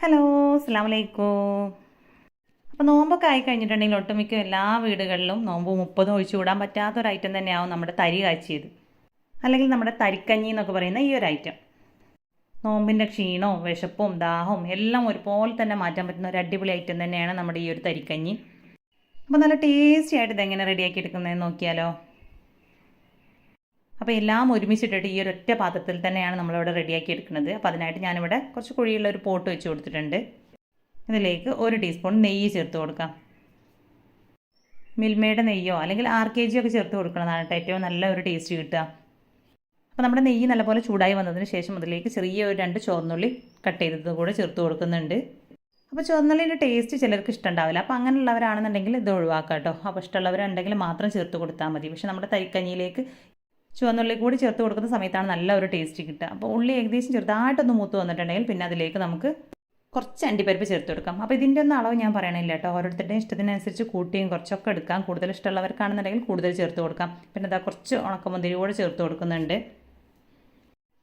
Hello, അസ്സലാമു അലൈക്കും. അപ്പോൾ നോമ്പൊക്കെ ആയി കഴിഞ്ഞിട്ടുണ്ടെങ്കിൽ ഒട്ടുമിക്ക എല്ലാ വീടുകളിലും നോമ്പ് 30 ഒഴിച്ചുകൂടാൻ പറ്റാത്തൊരു ഐറ്റം തന്നെയാവും നമ്മുടെ തരി കാച്ചിയത്, അല്ലെങ്കിൽ നമ്മുടെ തരിക്കഞ്ഞി എന്നൊക്കെ പറയുന്ന ഈ ഒരു ഐറ്റം. നോമ്പിൻ്റെ ക്ഷീണവും വിശപ്പും ദാഹവും എല്ലാം ഒരുപോലെ തന്നെ മാറ്റാൻ പറ്റുന്ന ഒരു അടിപൊളി ഐറ്റം തന്നെയാണ് നമ്മുടെ ഈ ഒരു തരിക്കഞ്ഞി. അപ്പോൾ നല്ല ടേസ്റ്റി ആയിട്ട് ഇതെങ്ങനെ റെഡിയാക്കി എടുക്കുന്നതെന്ന് നോക്കിയാലോ. അപ്പോൾ എല്ലാം ഒരുമിച്ചിട്ടിട്ട് ഈ ഒരു ഒറ്റ പാത്രത്തിൽ തന്നെയാണ് നമ്മളിവിടെ റെഡിയാക്കി എടുക്കുന്നത്. അപ്പോൾ അതിനായിട്ട് ഞാനിവിടെ കുറച്ച് കുഴിയുള്ള ഒരു പോട്ട് വെച്ച് കൊടുത്തിട്ടുണ്ട്. ഇതിലേക്ക് 1 ടീസ്പൂൺ നെയ്യ് ചേർത്ത് കൊടുക്കാം. മിൽമയുടെ നെയ്യോ അല്ലെങ്കിൽ RKG ഒക്കെ ചേർത്ത് കൊടുക്കുന്നതാണ് കേട്ടോ ഏറ്റവും നല്ല ഒരു ടേസ്റ്റ് കിട്ടുക. അപ്പോൾ നമ്മുടെ നെയ്യ് നല്ലപോലെ ചൂടായി വന്നതിന് ശേഷം അതിലേക്ക് ചെറിയ ഒരു 2 ചുവന്നുള്ളി കട്ട് ചെയ്തത് കൂടെ ചേർത്ത് കൊടുക്കുന്നുണ്ട്. അപ്പോൾ ചുവന്നുള്ളിൻ്റെ ടേസ്റ്റ് ചിലർക്ക് ഇഷ്ടമുണ്ടാവില്ല. അപ്പോൾ അങ്ങനെയുള്ളവരാണെന്നുണ്ടെങ്കിൽ ഇത് ഒഴിവാക്കാം കേട്ടോ. അപ്പോൾ ഇഷ്ടമുള്ളവരുണ്ടെങ്കിൽ മാത്രം ചേർത്ത് കൊടുത്താൽ മതി. പക്ഷേ നമ്മുടെ തരിക്കഞ്ഞിയിലേക്ക് ചുവന്നുള്ളി കൂടി ചേർത്ത് കൊടുക്കുന്ന സമയത്താണ് നല്ല ഒരു ടേസ്റ്റ് കിട്ടുക. അപ്പോൾ ഉള്ളി ഏകദേശം ചെറുതായിട്ടൊന്ന് മൂത്ത് വന്നിട്ടുണ്ടെങ്കിൽ പിന്നെ അതിലേക്ക് നമുക്ക് കുറച്ച് അണ്ടിപ്പരിപ്പ് ചേർത്ത് കൊടുക്കാം. അപ്പോൾ ഇതിൻ്റെ ഒന്നും അളവ് ഞാൻ പറയണില്ല കേട്ടോ. ഓരോരുത്തരുടെയും ഇഷ്ടത്തിനനുസരിച്ച് കൂട്ടിയും കുറച്ചൊക്കെ എടുക്കാം. കൂടുതൽ ഇഷ്ടമുള്ളവർക്കാണെന്നുണ്ടെങ്കിൽ കൂടുതൽ ചേർത്ത് കൊടുക്കാം. പിന്നെ ഇതാ കുറച്ച് ഉണക്കമുന്തിരി കൂടെ ചേർത്ത് കൊടുക്കുന്നുണ്ട്.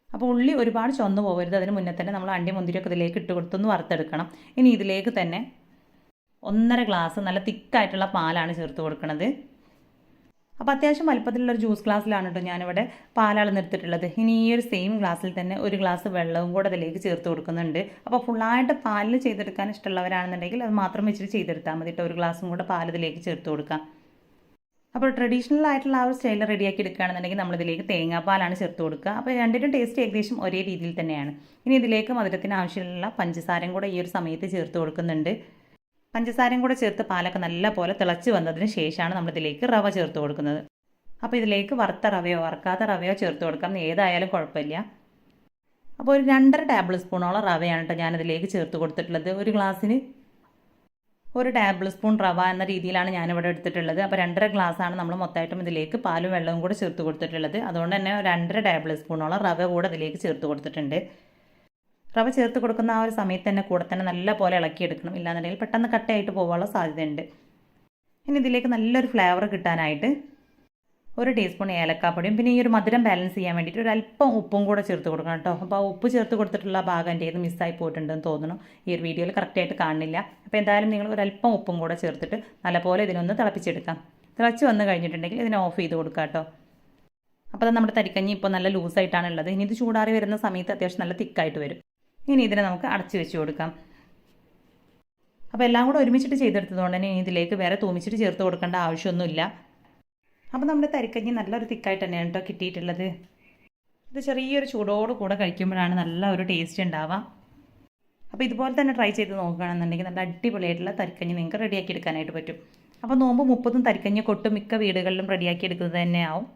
അപ്പോൾ ഉള്ളി ഒരുപാട് ചുവന്ന് പോകരുത്. അതിന് മുന്നേ തന്നെ നമ്മൾ അണ്ടി മുന്തിരിയൊക്കെ ഇതിലേക്ക് ഇട്ട് കൊടുത്തൊന്ന് വറുത്തെടുക്കണം. ഇനി ഇതിലേക്ക് തന്നെ 1.5 ഗ്ലാസ് നല്ല തിക്കായിട്ടുള്ള പാലാണ് ചേർത്ത് കൊടുക്കുന്നത്. അപ്പോൾ അത്യാവശ്യം വലുപ്പത്തിലുള്ളൊരു ജ്യൂസ് ഗ്ലാസ്സിലാണ് കേട്ടോ ഞാനിവിടെ പാലാണ് നിർത്തിയിട്ടുള്ളത്. ഇനി ഈ ഒരു സെയിം ഗ്ലാസ്സിൽ തന്നെ 1 ഗ്ലാസ് വെള്ളവും കൂടെ അതിലേക്ക് ചേർത്ത് കൊടുക്കുന്നുണ്ട്. അപ്പോൾ ഫുള്ളായിട്ട് പാലിൽ ചെയ്തെടുക്കാൻ ഇഷ്ടമുള്ളവരാണെന്നുണ്ടെങ്കിൽ അത് മാത്രം വെച്ചിട്ട് ചെയ്തെടുത്താൽ മതി കേട്ടോ. 1 ഗ്ലാസും കൂടെ പാൽ ഇതിലേക്ക് ചേർത്ത് കൊടുക്കാം. അപ്പോൾ ട്രഡീഷണൽ ആയിട്ടുള്ള ആ ഒരു സ്റ്റൈലിൽ റെഡിയാക്കി എടുക്കുകയാണെന്നുണ്ടെങ്കിൽ നമ്മളിതിലേക്ക് തേങ്ങാപ്പാലാണ് ചേർത്ത് കൊടുക്കുക. അപ്പോൾ രണ്ടിനും ടേസ്റ്റ് ഏകദേശം ഒരേ രീതിയിൽ തന്നെയാണ്. ഇനി ഇതിലേക്ക് മധുരത്തിന് ആവശ്യമുള്ള പഞ്ചസാരയും കൂടെ ഈ ഒരു സമയത്ത് ചേർത്ത് കൊടുക്കുന്നുണ്ട്. പഞ്ചസാരയും കൂടെ ചേർത്ത് പാലൊക്കെ നല്ല പോലെ തിളച്ച് വന്നതിന് ശേഷമാണ് നമ്മളിതിലേക്ക് റവ ചേർത്ത് കൊടുക്കുന്നത്. അപ്പോൾ ഇതിലേക്ക് വറുത്ത റവയോ വറുക്കാത്ത റവയോ ചേർത്ത് കൊടുക്കാം, ഏതായാലും കുഴപ്പമില്ല. അപ്പോൾ ഒരു 2.5 ടേബിൾ സ്പൂണോളം റവയാണ് കേട്ടോ ഞാനിതിലേക്ക് ചേർത്ത് കൊടുത്തിട്ടുള്ളത്. ഒരു ഗ്ലാസ്സിന് 1 ടേബിൾ സ്പൂൺ റവ എന്ന രീതിയിലാണ് ഞാനിവിടെ എടുത്തിട്ടുള്ളത്. അപ്പോൾ 2.5 ഗ്ലാസ്സാണ് നമ്മൾ മൊത്തമായിട്ടും ഇതിലേക്ക് പാലും വെള്ളവും കൂടെ ചേർത്ത് കൊടുത്തിട്ടുള്ളത്. അതുകൊണ്ട് തന്നെ 2.5 ടേബിൾ സ്പൂണോളം റവ കൂടെ ഇതിലേക്ക് ചേർത്ത് കൊടുത്തിട്ടുണ്ട്. റവ ചേർത്ത് കൊടുക്കുന്ന ആ ഒരു സമയത്ത് തന്നെ കൂടെ തന്നെ നല്ല പോലെ ഇളക്കിയെടുക്കണം, ഇല്ലാന്നുണ്ടെങ്കിൽ പെട്ടെന്ന് കട്ടയായിട്ട് പോകാനുള്ള സാധ്യതയുണ്ട്. ഇനി ഇതിലേക്ക് നല്ലൊരു ഫ്ലേവർ കിട്ടാനായിട്ട് 1 ടീസ്പൂൺ ഏലക്കാപ്പൊടിയും പിന്നെ ഈ ഒരു മധുരം ബാലൻസ് ചെയ്യാൻ വേണ്ടിയിട്ട് ഒരു അല്പം ഉപ്പും കൂടെ ചേർത്ത് കൊടുക്കണം കേട്ടോ. അപ്പോൾ ആ ഉപ്പ് ചേർത്ത് കൊടുത്തിട്ടുള്ള ഭാഗം എൻ്റെ ഏത് മിസ്സായി പോയിട്ടുണ്ടെന്ന് തോന്നുന്നു. ഈ ഒരു വീഡിയോയിൽ കറക്റ്റായിട്ട് കാണുന്നില്ല. അപ്പോൾ എന്തായാലും നിങ്ങൾ ഒരു അല്പം ഉപ്പും കൂടെ ചേർത്തിട്ട് നല്ലപോലെ ഇതിനൊന്ന് തിളപ്പിച്ചെടുക്കാം. തിളച്ച് വന്ന് കഴിഞ്ഞിട്ടുണ്ടെങ്കിൽ ഇതിനെ ഓഫ് ചെയ്ത് കൊടുക്കാം കേട്ടോ. അപ്പോൾ അത് നമ്മുടെ തരിക്കഞ്ഞി ഇപ്പോൾ നല്ല ലൂസായിട്ടാണ് ഉള്ളത്. ഇനി ഇത് ചൂടാറി വരുന്ന സമയത്ത് അത്യാവശ്യം നല്ല തിക്കായിട്ട് വരും. ഇനി ഇതിനെ നമുക്ക് അടച്ചു വെച്ച് കൊടുക്കാം. അപ്പോൾ എല്ലാം കൂടെ ഒരുമിച്ചിട്ട് ചെയ്തെടുത്തതുകൊണ്ട് തന്നെ ഇതിലേക്ക് വേറെ തൂമിച്ചിട്ട് ചേർത്ത് കൊടുക്കേണ്ട ആവശ്യമൊന്നുമില്ല. അപ്പോൾ നമ്മുടെ തരിക്കഞ്ഞി നല്ലൊരു തിക്കായിട്ട് തന്നെയാണ് കേട്ടോ കിട്ടിയിട്ടുള്ളത്. ഇത് ചെറിയൊരു ചൂടോട് കൂടെ കഴിക്കുമ്പോഴാണ് നല്ല ഒരു ടേസ്റ്റ് ഉണ്ടാവുക. അപ്പോൾ ഇതുപോലെ തന്നെ ട്രൈ ചെയ്ത് നോക്കുകയാണെന്നുണ്ടെങ്കിൽ നല്ല അടിപൊളിയായിട്ടുള്ള തരിക്കഞ്ഞി നിങ്ങൾക്ക് റെഡിയാക്കി എടുക്കാനായിട്ട് പറ്റും. അപ്പോൾ നോമ്പ് 30 തരിക്കഞ്ഞി കൊട്ടും മിക്ക വീടുകളിലും റെഡിയാക്കി എടുക്കുന്നത് തന്നെയാവും.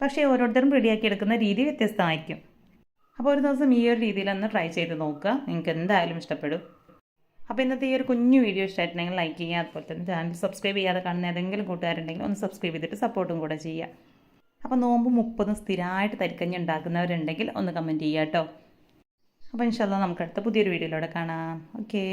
പക്ഷേ ഓരോരുത്തരും റെഡിയാക്കി എടുക്കുന്ന രീതി വ്യത്യസ്തമായിരിക്കും. അപ്പോൾ ഒരു ദിവസം ഈ ഒരു രീതിയിലൊന്ന് ട്രൈ ചെയ്ത് നോക്കുക, നിങ്ങൾക്ക് എന്തായാലും ഇഷ്ടപ്പെടും. അപ്പോൾ ഇന്നത്തെ ഈ ഒരു കുഞ്ഞു വീഡിയോ ഇഷ്ടമായിട്ടുണ്ടെങ്കിൽ ലൈക്ക് ചെയ്യുക. അതുപോലെ തന്നെ ചാനൽ സബ്സ്ക്രൈബ് ചെയ്യാതെ കാണുന്ന ഏതെങ്കിലും കൂട്ടുകാരുണ്ടെങ്കിൽ ഒന്ന് സബ്സ്ക്രൈബ് ചെയ്തിട്ട് സപ്പോർട്ടും കൂടെ ചെയ്യുക. അപ്പോൾ നോമ്പ് 30 സ്ഥിരമായിട്ട് തരിക്കഞ്ഞി ഉണ്ടാക്കുന്നവരുണ്ടെങ്കിൽ ഒന്ന് കമൻറ്റ് ചെയ്യുക കേട്ടോ. അപ്പോൾ ഇൻഷാല്ലാ നമുക്ക് അടുത്ത പുതിയൊരു വീഡിയോയിലൂടെ കാണാം. ഓക്കേ.